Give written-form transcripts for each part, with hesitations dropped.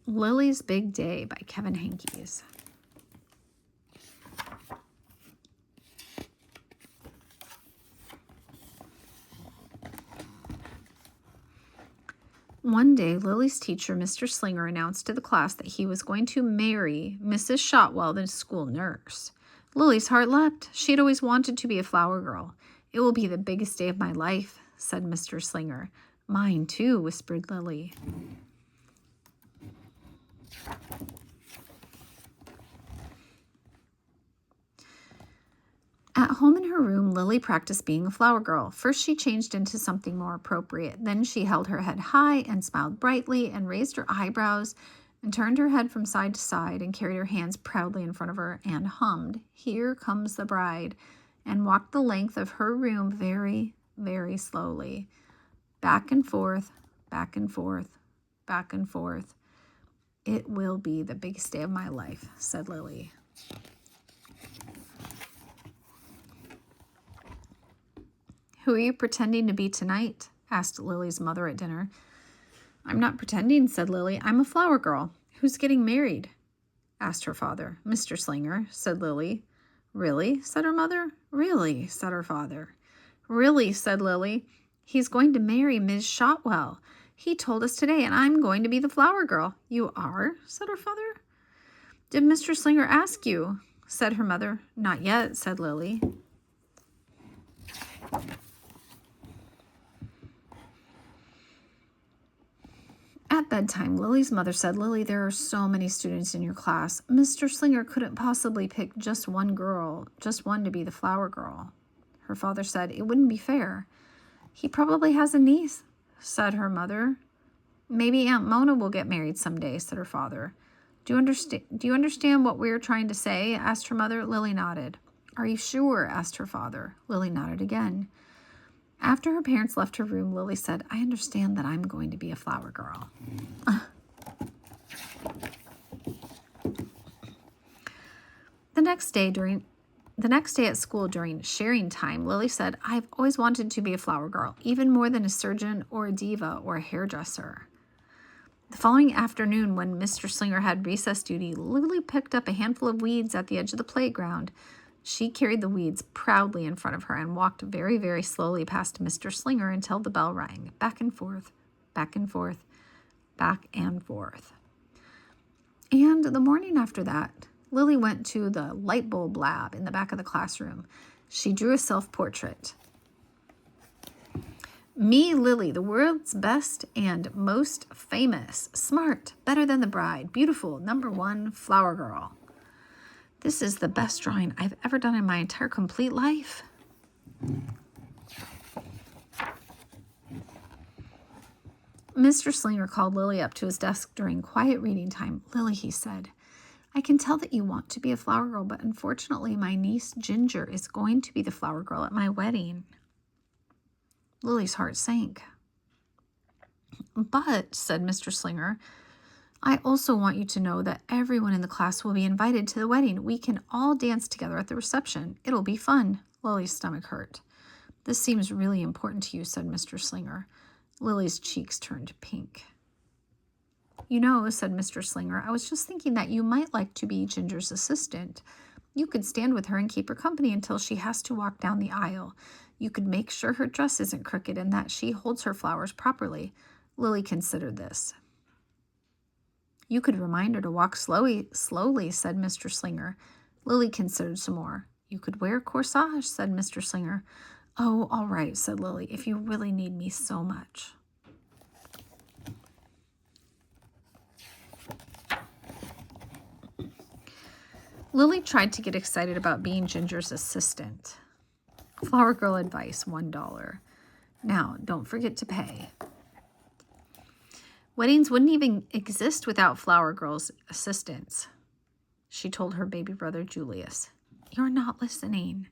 Lily's Big Day by Kevin Henkes. One day, Lily's teacher, Mr. Slinger, announced to the class that he was going to marry Mrs. Shotwell, the school nurse. Lily's heart leapt. She had always wanted to be a flower girl. "It will be the biggest day of my life," said Mr. Slinger. "Mine, too," whispered Lily. At home in her room, Lily practiced being a flower girl. First, she changed into something more appropriate. Then she held her head high and smiled brightly and raised her eyebrows and turned her head from side to side and carried her hands proudly in front of her and hummed, "Here Comes the Bride," and walked the length of her room very, very slowly. Back and forth, back and forth, back and forth. "It will be the biggest day of my life," said Lily. "Who are you pretending to be tonight?" asked Lily's mother at dinner. "I'm not pretending," said Lily. "I'm a flower girl." "Who's getting married?" asked her father. "Mr. Slinger," said Lily. "Really?" said her mother. "Really?" said her father. "Really?" said Lily. "He's going to marry Miss Shotwell. He told us today, and I'm going to be the flower girl." "You are?" said her father. "Did Mr. Slinger ask you?" said her mother. "Not yet," said Lily. At bedtime, Lily's mother said, "Lily, there are so many students in your class. Mr. Slinger couldn't possibly pick just one girl, just one to be the flower girl." Her father said, "It wouldn't be fair." "He probably has a niece," said her mother. "Maybe Aunt Mona will get married someday," said her father. Do you understand what we're trying to say?" asked her mother. Lily nodded. "Are you sure?" asked her father. Lily nodded again. After her parents left her room, Lily said, "I understand that I'm going to be a flower girl." The next day at school during sharing time, Lily said, "I've always wanted to be a flower girl, even more than a surgeon or a diva or a hairdresser." The following afternoon, when Mr. Slinger had recess duty, Lily picked up a handful of weeds at the edge of the playground. She carried the weeds proudly in front of her and walked very, very slowly past Mr. Slinger until the bell rang. Back and forth, back and forth, back and forth. And the morning after that, Lily went to the light bulb lab in the back of the classroom. She drew a self-portrait. "Me, Lily, the world's best and most famous, smart, better than the bride, beautiful, #1 flower girl. This is the best drawing I've ever done in my entire complete life." Mr. Slinger called Lily up to his desk during quiet reading time. "Lily," he said, "I can tell that you want to be a flower girl, but unfortunately my niece Ginger is going to be the flower girl at my wedding." Lily's heart sank. "But," said Mr. Slinger, "I also want you to know that everyone in the class will be invited to the wedding. We can all dance together at the reception. It'll be fun." Lily's stomach hurt. "This seems really important to you," said Mr. Slinger. Lily's cheeks turned pink. "You know," said Mr. Slinger, "I was just thinking that you might like to be Ginger's assistant. You could stand with her and keep her company until she has to walk down the aisle. You could make sure her dress isn't crooked and that she holds her flowers properly." Lily considered this. "You could remind her to walk slowly, said Mr. Slinger. Lily considered some more. "You could wear a corsage," said Mr. Slinger. "Oh, all right," said Lily, "if you really need me so much." Lily tried to get excited about being Ginger's assistant. Flower girl advice, $1. Now, don't forget to pay. Weddings wouldn't even exist without flower girls' assistants, she told her baby brother Julius. "You're not listening."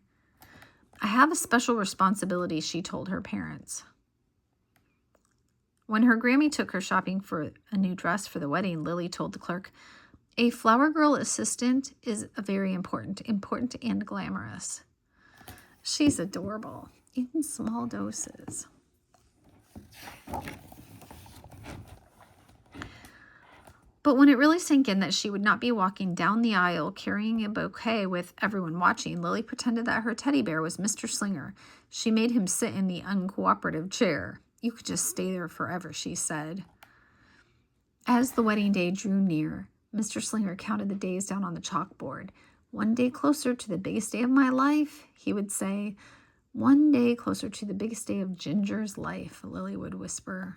"I have a special responsibility," she told her parents. When her Grammy took her shopping for a new dress for the wedding, Lily told the clerk, "A flower girl assistant is very important and glamorous." She's adorable, in small doses. But when it really sank in that she would not be walking down the aisle carrying a bouquet with everyone watching, Lily pretended that her teddy bear was Mr. Slinger. She made him sit in the uncooperative chair. "You could just stay there forever," she said. As the wedding day drew near, Mr. Slinger counted the days down on the chalkboard. "One day closer to the biggest day of my life," he would say. "One day closer to the biggest day of Ginger's life," Lily would whisper.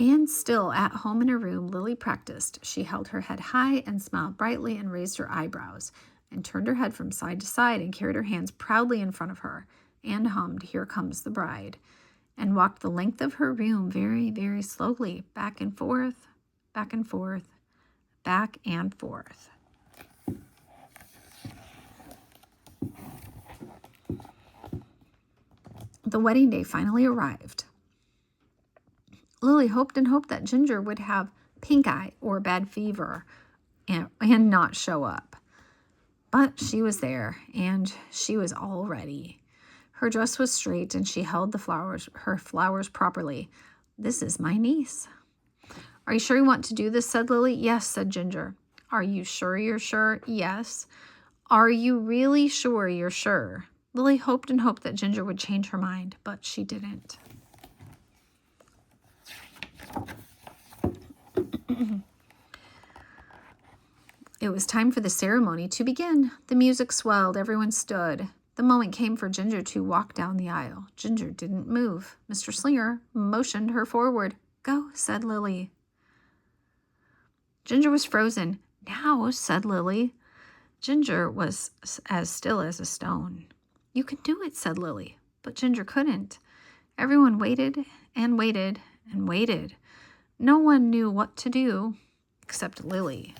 And still at home in her room, Lily practiced. She held her head high and smiled brightly and raised her eyebrows and turned her head from side to side and carried her hands proudly in front of her and hummed "Here Comes the Bride" and walked the length of her room very, very slowly, back and forth, back and forth, back and forth. The wedding day finally arrived. Lily hoped and hoped that Ginger would have pink eye or bad fever and not show up. But she was there, and she was all ready. Her dress was straight, and she held her flowers properly. "This is my niece." "Are you sure you want to do this?" said Lily. "Yes," said Ginger. "Are you sure you're sure?" "Yes." "Are you really sure you're sure?" Lily hoped and hoped that Ginger would change her mind, but she didn't. It was time for the ceremony to begin. The music swelled. Everyone stood. The moment came for Ginger to walk down the aisle. Ginger didn't move. Mr. Slinger motioned her forward. "Go," said Lily. Ginger was frozen. "Now," said Lily. Ginger was as still as a stone. "You can do it," said Lily. But Ginger couldn't. Everyone waited and waited and waited. No one knew what to do except Lily.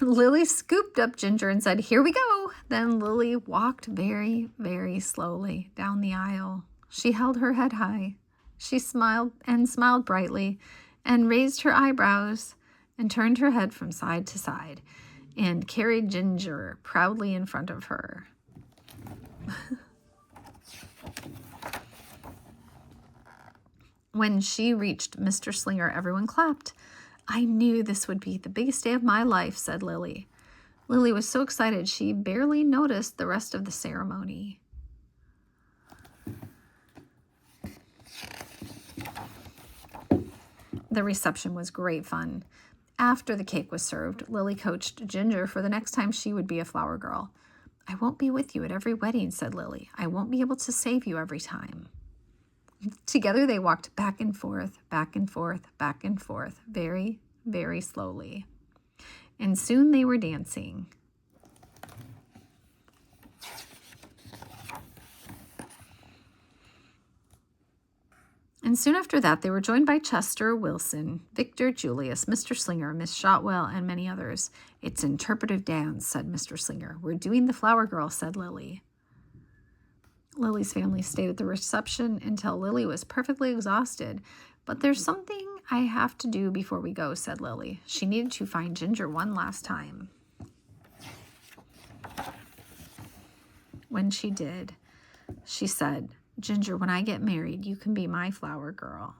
Lily scooped up Ginger and said, "Here we go." Then Lily walked very, very slowly down the aisle. She held her head high. She smiled brightly and raised her eyebrows and turned her head from side to side and carried Ginger proudly in front of her. When she reached Mr. Slinger, everyone clapped. "I knew this would be the biggest day of my life," said Lily. Lily was so excited she barely noticed the rest of the ceremony. The reception was great fun. After the cake was served, Lily coached Ginger for the next time she would be a flower girl. "I won't be with you at every wedding," said Lily. "I won't be able to save you every time." Together they walked back and forth, back and forth, back and forth, very, very slowly. And soon they were dancing. And soon after that, they were joined by Chester, Wilson, Victor, Julius, Mr. Slinger, Miss Shotwell, and many others. "It's interpretive dance," said Mr. Slinger. "We're doing the flower girl," said Lily. Lily's family stayed at the reception until Lily was perfectly exhausted. "But there's something I have to do before we go," said Lily. She needed to find Ginger one last time. When she did, she said, "Ginger, when I get married, you can be my flower girl."